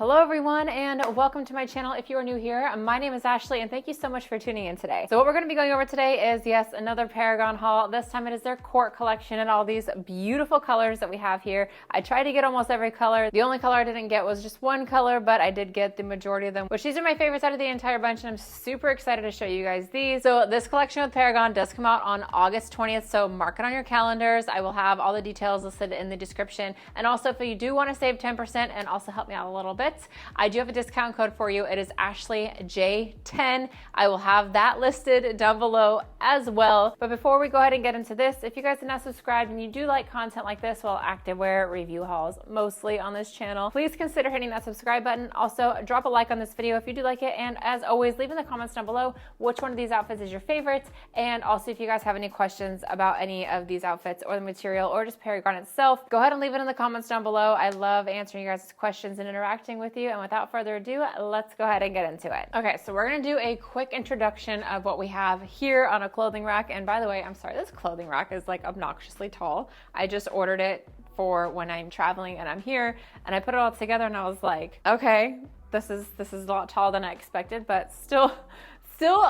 Hello everyone and welcome to my channel. If you are new here, my name is Ashley and thank you so much for tuning in today. So what we're going to be going over today is, yes, another Paragon haul. This time it is their court collection and all these beautiful colors that we have here. I tried to get almost every color. The only color I didn't get was just one color, but I did get the majority of them, which these are my favorites out of the entire bunch, and I'm super excited to show you guys these. So this collection with Paragon does come out on August 20th, so mark it on your calendars. I will have all the details listed in the description. And also, if you do want to save 10% and also help me out a little bit, I do have a discount code for you. It is AshleyJ10. I will have that listed down below as well. But before we go ahead and get into this, if you guys are not subscribed and you do like content like this, well, activewear review hauls mostly on this channel, please consider hitting that subscribe button. Also, drop a like on this video if you do like it. And as always, leave in the comments down below which one of these outfits is your favorite. And also, if you guys have any questions about any of these outfits or the material or just Paragon itself, go ahead and leave it in the comments down below. I love answering you guys' questions and interacting with you. And without further ado, let's go ahead and get into it. Okay, so we're gonna do a quick introduction of what we have here on a clothing rack. And by the way, I'm sorry, this clothing rack is like obnoxiously tall. I just ordered it for when I'm traveling and I'm here, and I put it all together and I was like, okay, this is a lot taller than I expected, but still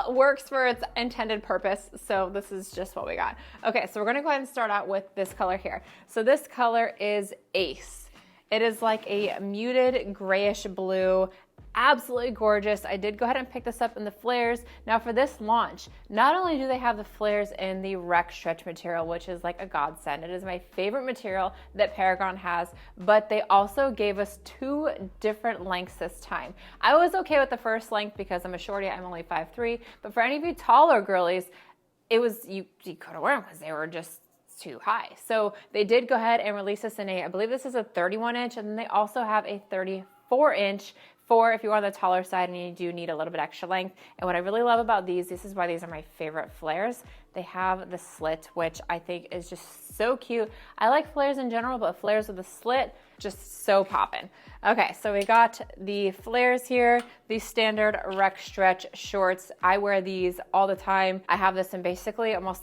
works for its intended purpose. So this is just what we got. Okay, so we're gonna go ahead and start out with this color here. So this color is Ace. It is like a muted grayish blue, absolutely gorgeous. I did go ahead and pick this up in the flares. Now for this launch, not only do they have the flares in the rec stretch material, which is like a godsend, it is my favorite material that Paragon has, but they also gave us two different lengths this time. I was okay with the first length because I'm a shorty, I'm only 5'3", but for any of you taller girlies, it was, you couldn't wear them because they were just too high. So they did go ahead and release this in I believe this is a 31 inch, and then they also have a 34 inch for if you are on the taller side and you do need a little bit extra length. And what I really love about these, this is why these are my favorite flares. They have the slit, which I think is just so cute. I like flares in general, but flares with a slit, just so poppin'. Okay, so we got the flares here, these standard rec stretch shorts. I wear these all the time. I have this in basically almost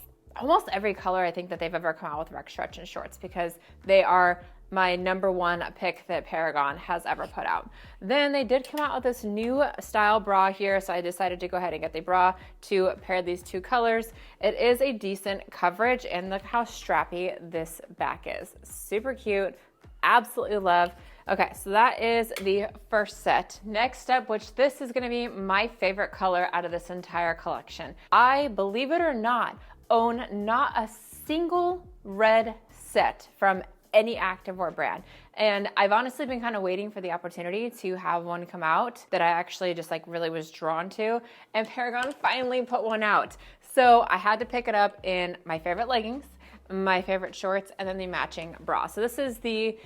every color I think that they've ever come out with rec stretch and shorts, because they are my #1 pick that Paragon has ever put out. Then they did come out with this new style bra here, so I decided to go ahead and get the bra to pair these two colors. It is a decent coverage, and look how strappy this back is. Super cute, absolutely love. Okay, so that is the first set. Next up, which this is gonna be my favorite color out of this entire collection. I, believe it or not, own not a single red set from any activewear brand. And I've honestly been kind of waiting for the opportunity to have one come out that I actually just like really was drawn to. And Paragon finally put one out. So I had to pick it up in my favorite leggings, my favorite shorts, and then the matching bra. So this is the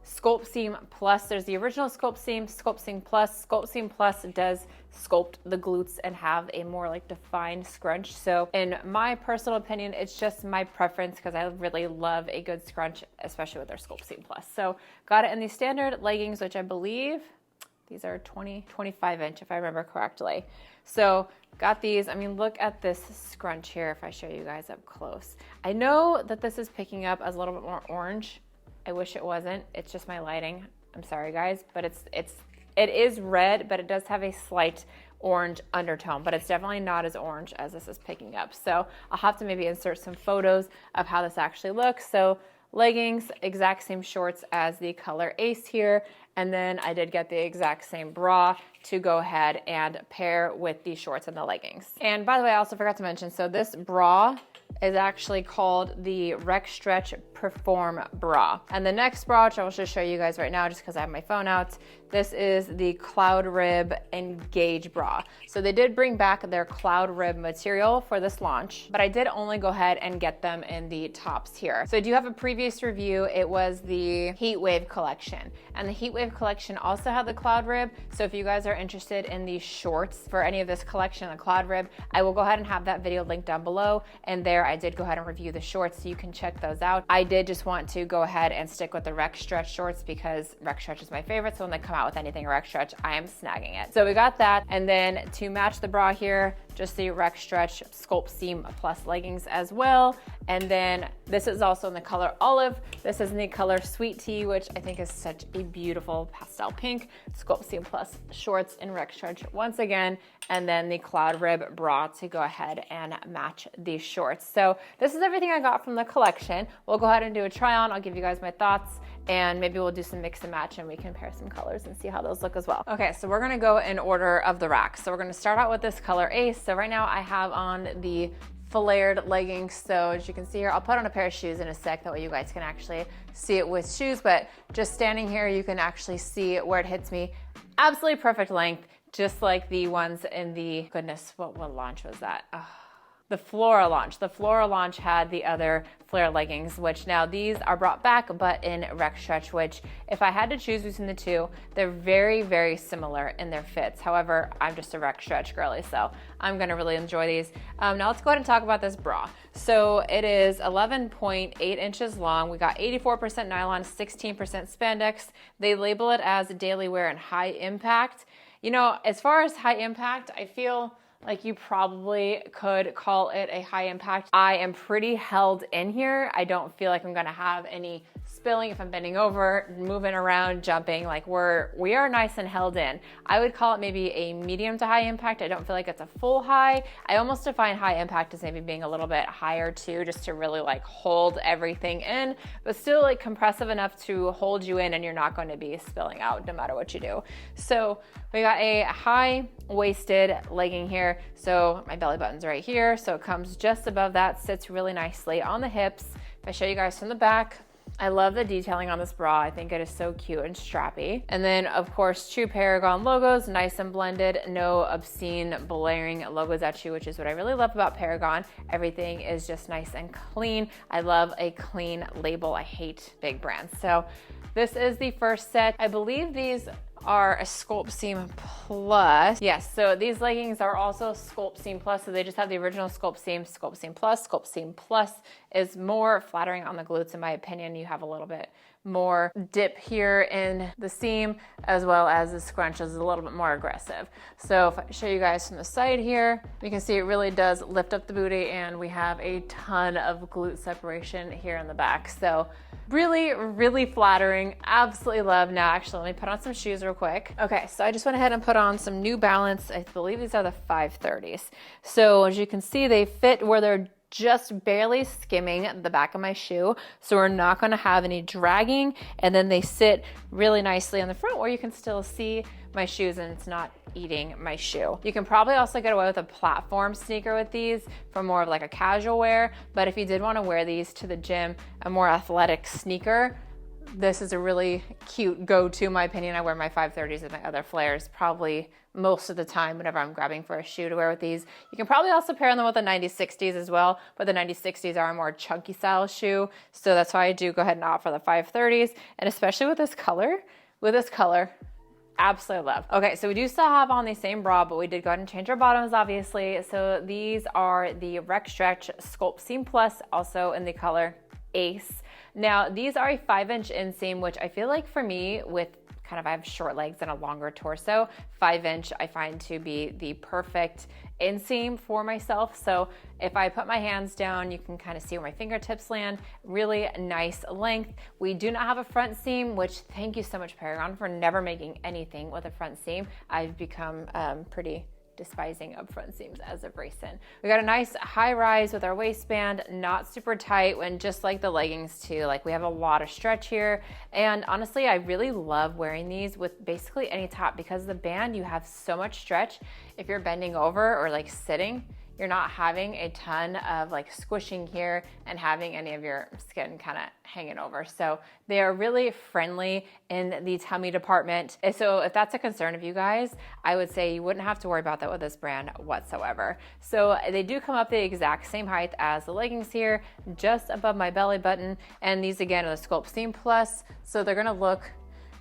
Sculpt Seam Plus. There's the original Sculpt Seam, Sculpt Seam Plus. Sculpt Seam Plus does sculpt the glutes and have a more like defined scrunch. So in my personal opinion, it's just my preference because I really love a good scrunch, especially with their Sculpt Seam Plus. So got it in the standard leggings, which I believe these are 25 inch if I remember correctly. So got these. I mean, look at this scrunch here if I show you guys up close. I know that this is picking up as a little bit more orange. I wish it wasn't. It's just my lighting. I'm sorry guys, but it is red, but it does have a slight orange undertone, but it's definitely not as orange as this is picking up. So I'll have to maybe insert some photos of how this actually looks. So leggings, exact same shorts as the color Ace here. And then I did get the exact same bra to go ahead and pair with the shorts and the leggings. And by the way, I also forgot to mention, so this bra is actually called the Rec Stretch Perform Bra. And the next bra, which I will just show you guys right now just because I have my phone out, this is the CloudRib Engage Bra. So they did bring back their CloudRib material for this launch, but I did only go ahead and get them in the tops here. So I do have a previous review. It was the Heatwave collection, and the Heatwave collection also had the CloudRib. So if you guys are interested in the shorts for any of this collection, the CloudRib, I will go ahead and have that video linked down below. And there I did go ahead and review the shorts, so you can check those out. I did just want to go ahead and stick with the Rec Stretch shorts because Rec Stretch is my favorite. So when they come out with anything Rec Stretch, I am snagging it. So we got that. And then to match the bra here, just the Rec Stretch Sculpt Seam Plus leggings as well. And then this is also in the color olive. This is in the color Sweet Tea, which I think is such a beautiful pastel pink. Sculpt Seam Plus shorts in Rec Stretch once again, and then the CloudRib bra to go ahead and match these shorts. So this is everything I got from the collection. We'll go ahead and do a try on. I'll give you guys my thoughts, and maybe we'll do some mix and match and we can pair some colors and see how those look as well. Okay, so we're gonna go in order of the rack. So we're gonna start out with this color Ace. So right now I have on the flared leggings. So as you can see here, I'll put on a pair of shoes in a sec, that way you guys can actually see it with shoes, but just standing here, you can actually see where it hits me. Absolutely perfect length, just like the ones in the, goodness, what launch was that? Oh. The Flora launch. The Flora launch had the other flare leggings, which now these are brought back, but in Rec Stretch, which if I had to choose between the two, they're very, very similar in their fits. However, I'm just a Rec Stretch girly, so I'm gonna really enjoy these. Now let's go ahead and talk about this bra. So it is 11.8 inches long. We got 84% nylon, 16% spandex. They label it as daily wear and high impact. You know, as far as high impact, I feel like you probably could call it a high impact. I am pretty held in here. I don't feel like I'm gonna have any spilling if I'm bending over, moving around, jumping. Like we are nice and held in. I would call it maybe a medium to high impact. I don't feel like it's a full high. I almost define high impact as maybe being a little bit higher too, just to really like hold everything in, but still like compressive enough to hold you in and you're not going to be spilling out no matter what you do. So we got a high waisted legging here. So my belly button's right here. So it comes just above that, sits really nicely on the hips. If I show you guys from the back, I love the detailing on this bra. I think it is so cute and strappy. And then of course, two Paragon logos, nice and blended, no obscene blaring logos at you, which is what I really love about Paragon. Everything is just nice and clean. I love a clean label. I hate big brands. So this is the first set. I believe these are a Sculpt Seam Plus. Yes, so these leggings are also Sculpt Seam Plus, so they just have the original Sculpt Seam Plus. Sculpt Seam Plus is more flattering on the glutes in my opinion. You have a little bit more dip here in the seam, as well as the scrunch is a little bit more aggressive. So if I show you guys from the side here, you can see it really does lift up the booty, and we have a ton of glute separation here in the back. So really, really flattering. Absolutely love. Now, actually, let me put on some shoes real quick. Okay, so I just went ahead and put on some New Balance. I believe these are the 530s. So as you can see, they fit where they're just barely skimming the back of my shoe. So we're not going to have any dragging. And then they sit really nicely on the front where you can still see my shoes and it's not eating my shoe. You can probably also get away with a platform sneaker with these for more of like a casual wear. But if you did want to wear these to the gym, a more athletic sneaker, this is a really cute go-to in my opinion. I wear my 530s and my other flares probably most of the time whenever I'm grabbing for a shoe to wear with these. You can probably also pair them with the 9060s as well, but the 9060s are a more chunky style shoe. So that's why I do go ahead and opt for the 530s. And especially with this color, absolutely love. Okay, so we do still have on the same bra, but we did go ahead and change our bottoms, obviously. So these are the Rec Stretch Sculpt Seam Plus, also in the color Ace. Now, these are a 5-inch inseam, which I feel like for me, with I have short legs and a longer torso, 5-inch I find to be the perfect inseam for myself. So if I put my hands down, you can kind of see where my fingertips land. Really nice length. We do not have a front seam, which thank you so much, Paragon, for never making anything with a front seam. I've become pretty despising of front seams as of recent. We got a nice high rise with our waistband, not super tight, when just like the leggings too, like we have a lot of stretch here. And honestly, I really love wearing these with basically any top because the band, you have so much stretch. If you're bending over or like sitting, you're not having a ton of like squishing here and having any of your skin kind of hanging over. So they are really friendly in the tummy department. And so if that's a concern of you guys, I would say you wouldn't have to worry about that with this brand whatsoever. So they do come up the exact same height as the leggings here, just above my belly button. And these again are the Sculpt Seam Plus. So they're gonna look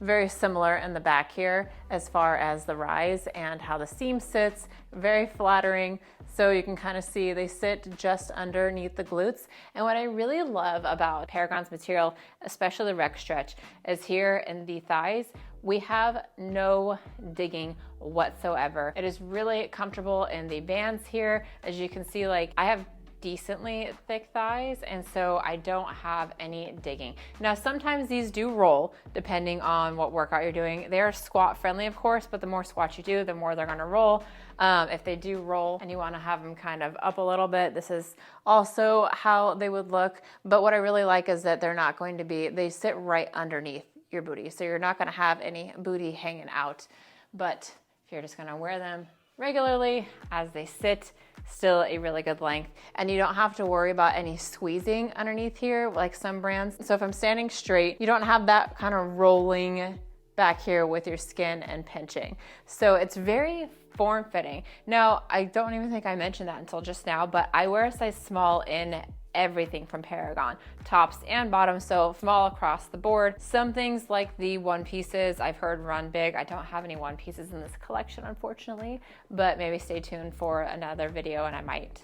very similar in the back here as far as the rise and how the seam sits, very flattering. So you can kind of see they sit just underneath the glutes. And what I really love about Paragon's material, especially the Rec Stretch, is here in the thighs, we have no digging whatsoever. It is really comfortable in the bands here. As you can see, like I have decently thick thighs, and so I don't have any digging. Now, sometimes these do roll depending on what workout you're doing. They are squat friendly, of course, but the more squats you do, the more they're gonna roll. If they do roll and you wanna have them kind of up a little bit, this is also how they would look. But what I really like is that they're not going to be, they sit right underneath your booty. So you're not gonna have any booty hanging out. But if you're just gonna wear them regularly as they sit, still a really good length. And you don't have to worry about any squeezing underneath here like some brands. So if I'm standing straight, you don't have that kind of rolling back here with your skin and pinching. So it's very form-fitting. Now, I don't even think I mentioned that until just now, but I wear a size small in everything from Paragon, tops and bottoms, so small across the board. Some things like the one pieces I've heard run big. I don't have any one pieces in this collection, unfortunately, but maybe stay tuned for another video and I might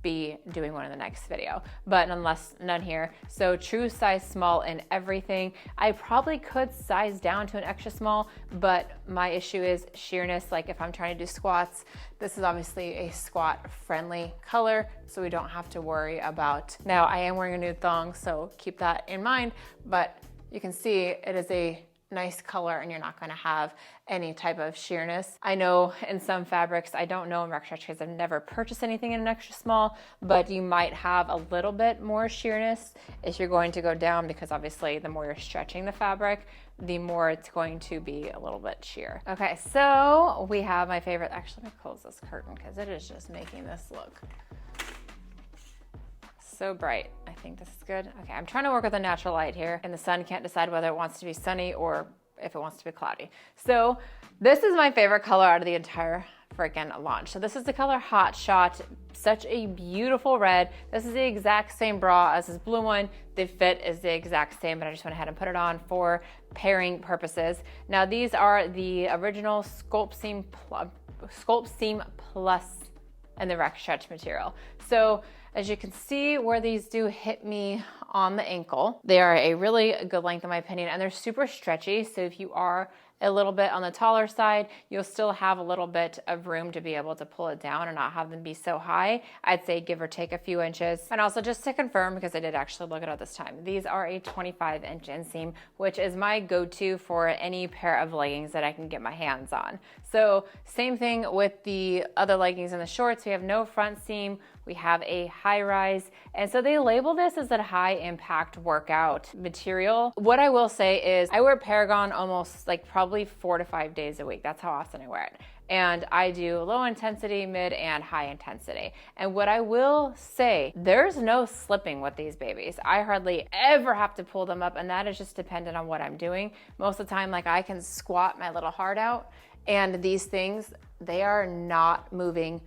be doing one in the next video, but nonetheless, none here. So true size small in everything. I probably could size down to an extra small, but my issue is sheerness. Like if I'm trying to do squats, this is obviously a squat friendly color, so we don't have to worry about. Now I am wearing a nude thong, so keep that in mind, but you can see it is a nice color and you're not gonna have any type of sheerness. I know in some fabrics, I don't know in rec stretch because I've never purchased anything in an extra small, but you might have a little bit more sheerness if you're going to go down, because obviously the more you're stretching the fabric, the more it's going to be a little bit sheer. Okay, so we have my favorite, actually let me close this curtain because it is just making this look so bright. I think this is good. Okay, I'm trying to work with a natural light here, and the sun can't decide whether it wants to be sunny or if it wants to be cloudy. So this is my favorite color out of the entire freaking launch. So this is the color Hot Shot, such a beautiful red. This is the exact same bra as this blue one. The fit is the exact same, but I just went ahead and put it on for pairing purposes. Now these are the original Sculpt Seam Plus and the rec stretch material. So as you can see where these do hit me on the ankle, they are a really good length in my opinion, and they're super stretchy. So if you are a little bit on the taller side, you'll still have a little bit of room to be able to pull it down and not have them be so high. I'd say give or take a few inches. And also just to confirm, because I did actually look it up this time, these are a 25-inch inseam, which is my go-to for any pair of leggings that I can get my hands on. So same thing with the other leggings and the shorts. We have no front seam. We have a high rise. And so they label this as a high impact workout material. What I will say is I wear Paragon almost like probably 4 to 5 days a week. That's how often I wear it. And I do low intensity, mid, and high intensity. And what I will say, there's no slipping with these babies. I hardly ever have to pull them up, and that is just dependent on what I'm doing. Most of the time, like I can squat my little heart out, and these things, they are not moving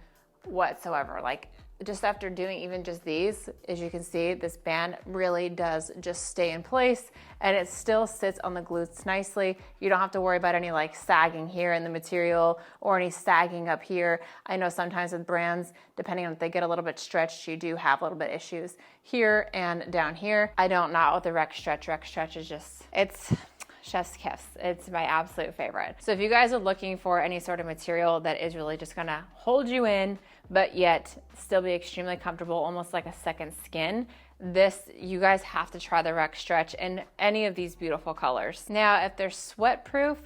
whatsoever. Like just after doing even just these, as you can see, this band really does just stay in place, and it still sits on the glutes nicely. You don't have to worry about any like sagging here in the material or any sagging up here. I know sometimes with brands, depending on if they get a little bit stretched, you do have a little bit issues here and down here. I don't, not with the rec stretch. Rec stretch is just, it's chef's kiss. It's my absolute favorite. So if you guys are looking for any sort of material that is really just gonna hold you in, but yet still be extremely comfortable, almost like a second skin, this, you guys have to try the rec stretch in any of these beautiful colors. Now, if they're sweat proof,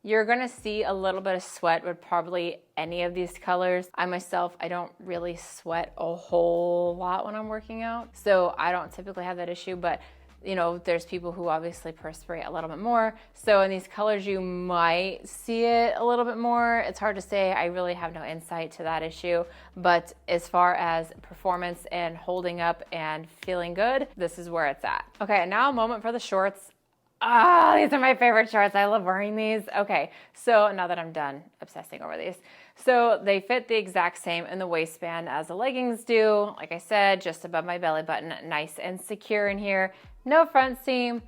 you're gonna see a little bit of sweat with probably any of these colors. I myself, I don't really sweat a whole lot when I'm working out, so I don't typically have that issue, but you know, there's people who obviously perspirate a little bit more. So in these colors, you might see it a little bit more. It's hard to say. I really have no insight to that issue. But as far as performance and holding up and feeling good, this is where it's at. Okay, now a moment for the shorts. Ah, these are my favorite shorts. I love wearing these. Okay, so now that I'm done obsessing over these. So they fit the exact same in the waistband as the leggings do. Like I said, just above my belly button, nice and secure in here. No front seam,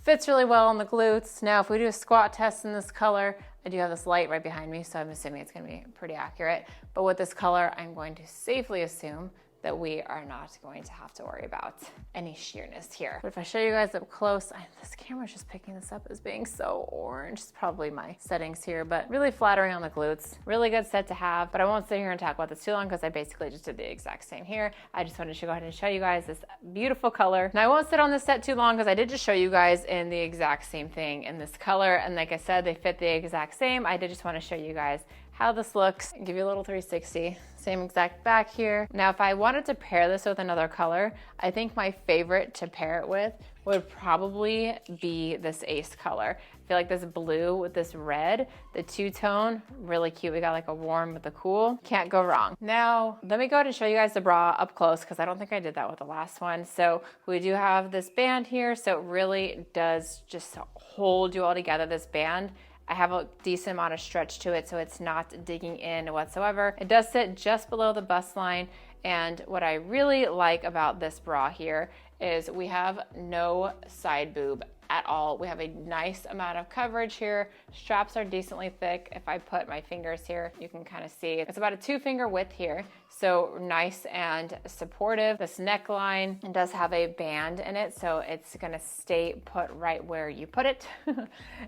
fits really well on the glutes. Now, if we do a squat test in this color, I do have this light right behind me, so I'm assuming it's gonna be pretty accurate. But with this color, I'm going to safely assume that we are not going to have to worry about any sheerness here. But if I show you guys up close, this camera's just picking this up as being so orange. It's probably my settings here, but really flattering on the glutes. Really good set to have, but I won't sit here and talk about this too long because I basically just did the exact same here. I just wanted to go ahead and show you guys this beautiful color. And I won't sit on this set too long because I did just show you guys in the exact same thing in this color. And like I said, they fit the exact same. I did just want to show you guys how this looks, give you a little 360, same exact back here. Now, if I wanted to pair this with another color, I think my favorite to pair it with would probably be this Ace color. I feel like this blue with this red, the two-tone, really cute. We got like a warm with a cool, can't go wrong. Now, let me go ahead and show you guys the bra up close because I don't think I did that with the last one. So we do have this band here, so it really does just hold you all together, this band. I have a decent amount of stretch to it, so it's not digging in whatsoever. It does sit just below the bust line, and what I really like about this bra here is we have no side boob at all. We have a nice amount of coverage here. Straps are decently thick. If I put my fingers here, you can kind of see it's about a 2-finger width here. So nice and supportive. This neckline does have a band in it, so it's gonna stay put right where you put it.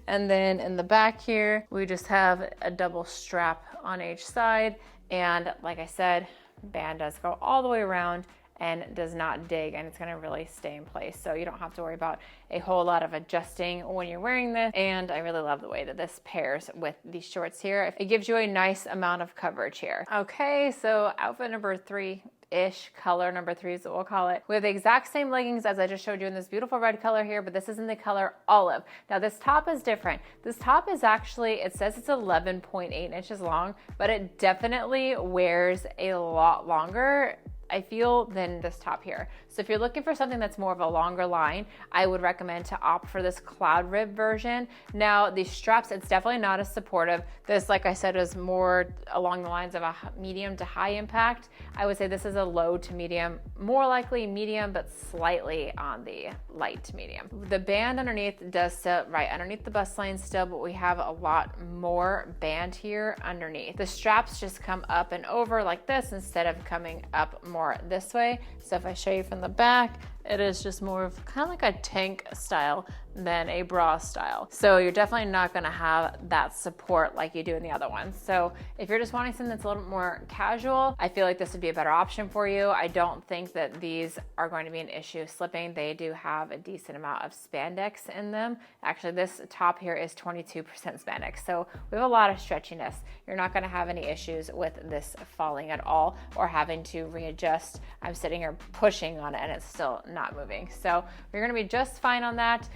And then in the back here, we just have a double strap on each side. And like I said, band does go all the way around and does not dig, and it's gonna really stay in place. So you don't have to worry about a whole lot of adjusting when you're wearing this. And I really love the way that this pairs with these shorts here. It gives you a nice amount of coverage here. Okay, so outfit number 3-ish, color number 3 is what we'll call it. We have the exact same leggings as I just showed you in this beautiful red color here, but this is in the color olive. Now this top is different. This top is actually, it says it's 11.8 inches long, but it definitely wears a lot longer, I feel, than this top here. So if you're looking for something that's more of a longer line, I would recommend to opt for this CloudRib version. Now these straps, it's definitely not as supportive. This, like I said, is more along the lines of a medium to high impact. I would say this is a low to medium, more likely medium, but slightly on the light medium. The band underneath does sit right underneath the bust line still, but we have a lot more band here underneath. The straps just come up and over like this instead of coming up more this way. So if I show you from the back, it is just more of kind of like a tank style than a bra style. So you're definitely not gonna have that support like you do in the other ones. So if you're just wanting something that's a little bit more casual, I feel like this would be a better option for you. I don't think that these are going to be an issue slipping. They do have a decent amount of spandex in them. Actually, this top here is 22% spandex. So we have a lot of stretchiness. You're not gonna have any issues with this falling at all or having to readjust. I'm sitting here pushing on it and it's still not moving. So you're gonna be just fine on that.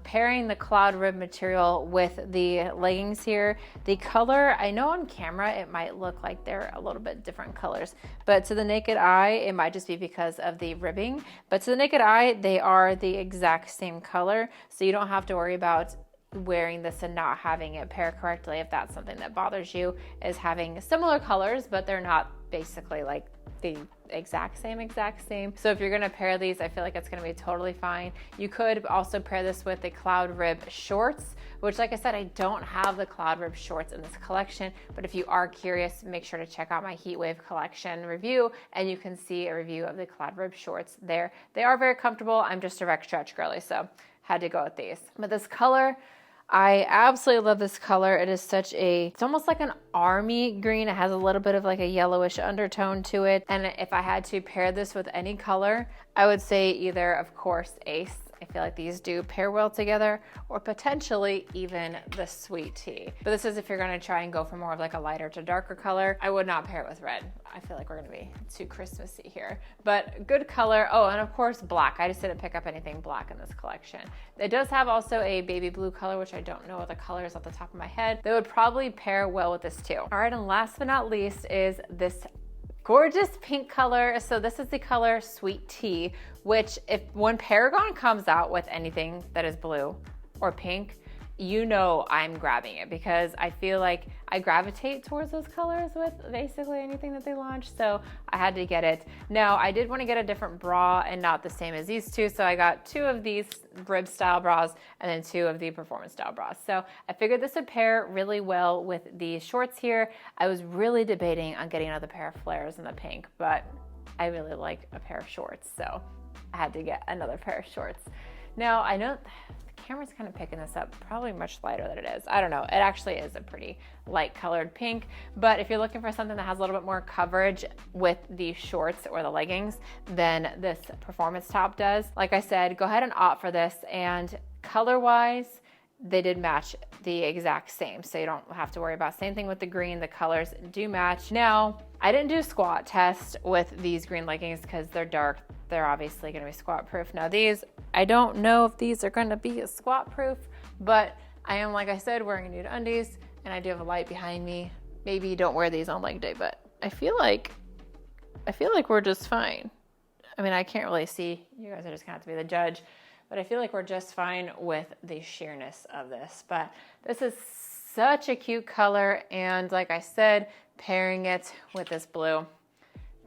Pairing the CloudRib material with the leggings here, the color, I know on camera it might look like they're a little bit different colors, but to the naked eye, it might just be because of the ribbing, but to the naked eye, they are the exact same color. So you don't have to worry about wearing this and not having it pair correctly if that's something that bothers you, is having similar colors, but they're not basically like the exact same. So if you're gonna pair these, I feel like it's gonna be totally fine. You could also pair this with the CloudRib shorts, which, like I said, I don't have the CloudRib shorts in this collection, but if you are curious, make sure to check out my Heatwave collection review and you can see a review of the CloudRib shorts there. They are very comfortable. I'm just a rec stretch girly, so had to go with these. But this color, I absolutely love this color. It is such a, it's almost like an army green. It has a little bit of like a yellowish undertone to it. And if I had to pair this with any color, I would say either, of course, Ace. I feel like these do pair well together, or potentially even the Sweet Tea. But this is if you're gonna try and go for more of like a lighter to darker color. I would not pair it with red. I feel like we're gonna be too Christmassy here, but good color. Oh, and of course black. I just didn't pick up anything black in this collection. It does have also a baby blue color, which I don't know what the color is off the top of my head. They would probably pair well with this too. All right, and last but not least is this gorgeous pink color. So this is the color Sweet Tea, which when Paragon comes out with anything that is blue or pink, you know I'm grabbing it because I feel like I gravitate towards those colors with basically anything that they launch. So I had to get it. Now I did want to get a different bra and not the same as these two. So I got 2 of these rib style bras and then 2 of the performance style bras. So I figured this would pair really well with the shorts here. I was really debating on getting another pair of flares in the pink, but I really like a pair of shorts, so I had to get another pair of shorts. Now, I know the camera's kind of picking this up, probably much lighter than it is. I don't know. It actually is a pretty light colored pink, but if you're looking for something that has a little bit more coverage with the shorts or the leggings than this performance top does, like I said, go ahead and opt for this. And color-wise, they did match the exact same, so you don't have to worry about. Same thing with the green, the colors do match. Now, I didn't do a squat test with these green leggings because they're dark. They're obviously going to be squat proof. Now these, I don't know if these are going to be squat proof, but I am, like I said, wearing nude undies, and I do have a light behind me. Maybe don't wear these on leg day, but I feel like we're just fine. I mean, I can't really see. You guys are just going to have to be the judge. But I feel like we're just fine with the sheerness of this. But this is such a cute color, and like I said, pairing it with this blue,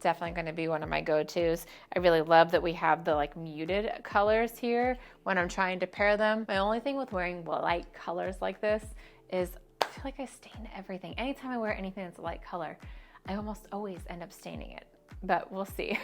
definitely going to be one of my go-tos. I really love that we have the like muted colors here when I'm trying to pair them. My only thing with wearing light colors like this is I feel like I stain everything. Anytime I wear anything that's a light color, I almost always end up staining it, but we'll see.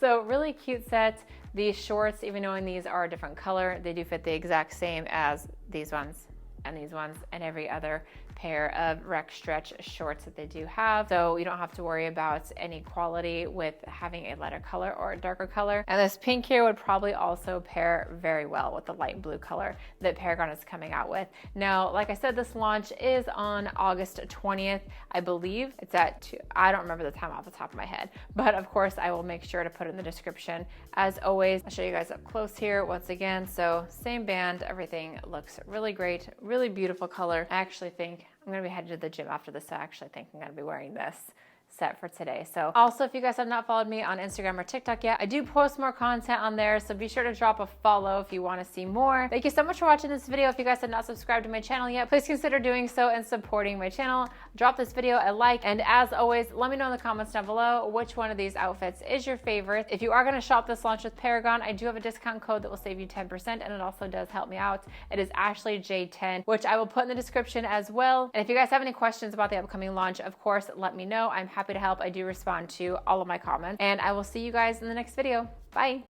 So really cute set. These shorts, even knowing these are a different color, they do fit the exact same as these ones and every other pair of rec stretch shorts that they do have. So you don't have to worry about any quality with having a lighter color or a darker color. And this pink here would probably also pair very well with the light blue color that Paragon is coming out with. Now, like I said, this launch is on August 20th. I believe it's at 2. I don't remember the time off the top of my head, but of course I will make sure to put it in the description. As always, I'll show you guys up close here once again. So same band, everything looks really great, really beautiful color. I actually think I'm gonna be headed to the gym after this, so I actually think I'm gonna be wearing this set for today. So also, if you guys have not followed me on Instagram or TikTok yet, I do post more content on there, so be sure to drop a follow if you want to see more. Thank you so much for watching this video. If you guys have not subscribed to my channel yet, please consider doing so and supporting my channel. Drop this video a like, and as always, let me know in the comments down below which one of these outfits is your favorite. If you are going to shop this launch with Paragon, I do have a discount code that will save you 10%, and it also does help me out. It is AshleyJ10, which I will put in the description as well. And if you guys have any questions about the upcoming launch, of course, let me know. I'm happy to help. I do respond to all of my comments, and I will see you guys in the next video. Bye.